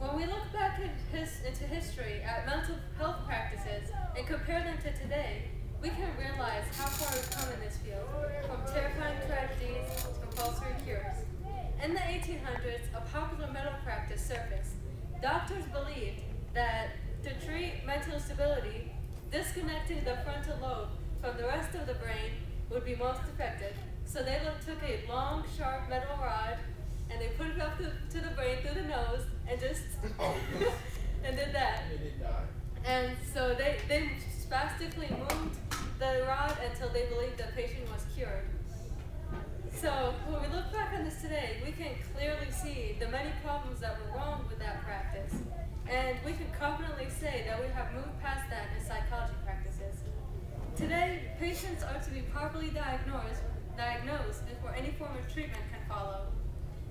When we look back into history at mental health practices and compare them to today, we can realize how far we've come in this field, from terrifying tragedies to compulsory cures. In the 1800s, a popular medical practice surfaced. Doctors believed that to treat mental instability, disconnecting the frontal lobe from the rest of the brain would be most effective. So they took a long, sharp metal rod and they put it up to the brain through the nose and just and did that. And so they spastically moved the rod until they believed the patient was cured. So when we look back on this today, we can clearly see the many problems that were wrong with that practice. And we can confidently say that we have moved past that in psychology practices. Today, patients are to be properly diagnosed before any form of treatment can follow.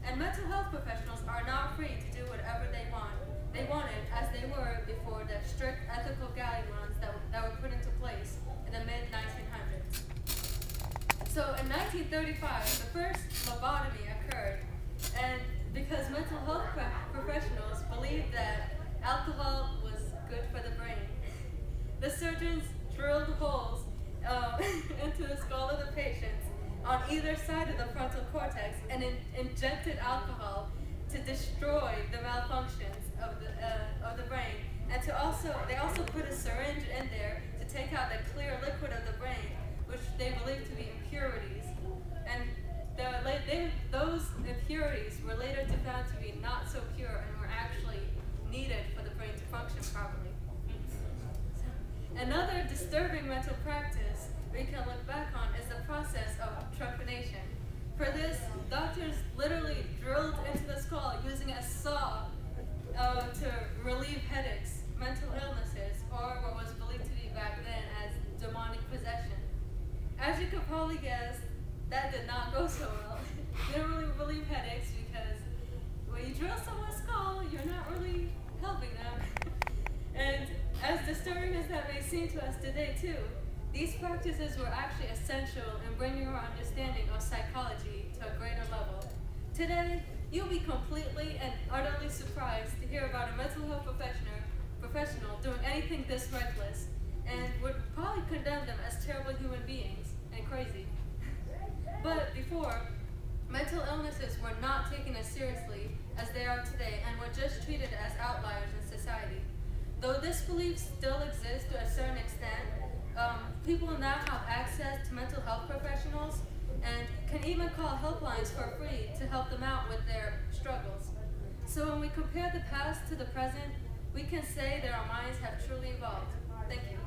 And mental health professionals are not free to do whatever they want. They wanted, as they were before the strict ethical guidelines that were put into place in the mid-1900s. So in 1935, the first lobotomy occurred, and because mental health professionals believed that alcohol was good for the brain, the surgeons drilled holes into the skull of the patients on either side of the frontal cortex and injected alcohol to destroy the malfunctions of the brain, and they also put a syringe in there to take out the clear liquid of the brain, which they believed to be impurities, and those impurities were later found to be not so pure and were actually needed for the brain to function properly. Another disturbing mental practice we can look back on is the process of trepanation. For this, doctors literally drilled into the skull using a saw to relieve headaches, mental illnesses, or what was believed to be back then as demonic possession. As you could probably guess, that did not go so well. It didn't really relieve headaches because when you drill someone's skull, you're not really helping them. And as disturbing as that may seem to us today too, these practices were actually essential in bringing our understanding of psychology to a greater level. Today, you'll be completely and utterly surprised to hear about a mental health professional doing anything this reckless, and would probably condemn them as terrible human beings and crazy. But before, mental illnesses were not taken as seriously as they are today and were just treated as outliers in society. Though this belief still exists to a certain extent, people now have access to mental health professionals and can even call helplines for free to help them out with their struggles. So when we compare the past to the present, we can say that our minds have truly evolved. Thank you.